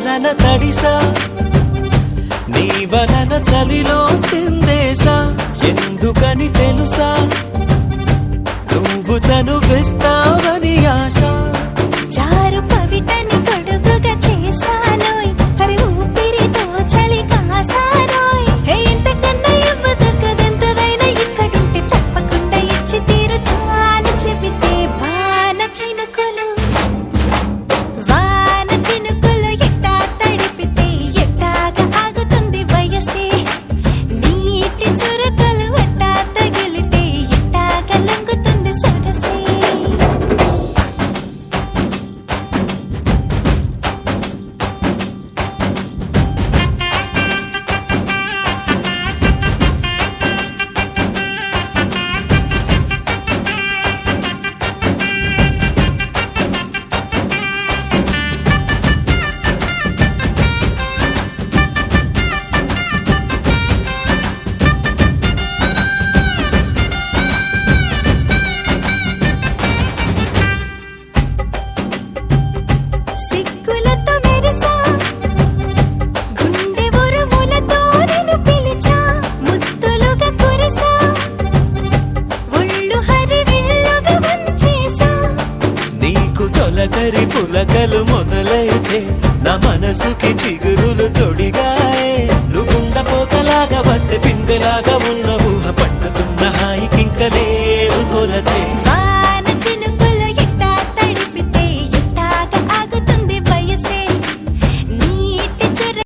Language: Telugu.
వలన తడిసా, నీ వలన చలిలో చిందేసా. ఎందుకని తెలుసా, నువ్వు చనువిస్తావని ఆశ. చారు పవిటని తొడుగుగా చేశానోయ్, అరే ఊపిరితో చలి కాసానోయ్. ఇంతకన్నా ఇవ్వదగ్గదెంతదైనా ఇక్కడుంటే తప్పకుండా ఇచ్చి తీరుతాను. చెబితే వాన చినుకులు ఎట్టా తడిపితే ఎట్టాగా ఆగుతుంది వయసే. నీటి చురకలు ఎట్టా తగిలితే ఎట్టాగా లొంగుతుంది సొగసే. సిగ్గులతో మెరిసా, గుండె ఉరుములతో నిన్ను పిలిచా. ముద్దులుగా కురిసా, ఒళ్ళు హరివిల్లుగా వంచేసా. నీకు తొలకరి పులకలు మొదలైతే నా మనసుకి చిగురులు తొడిగాయే. నువ్వుండ పోతలాగా వస్తే పిందెలాగా ఉన్న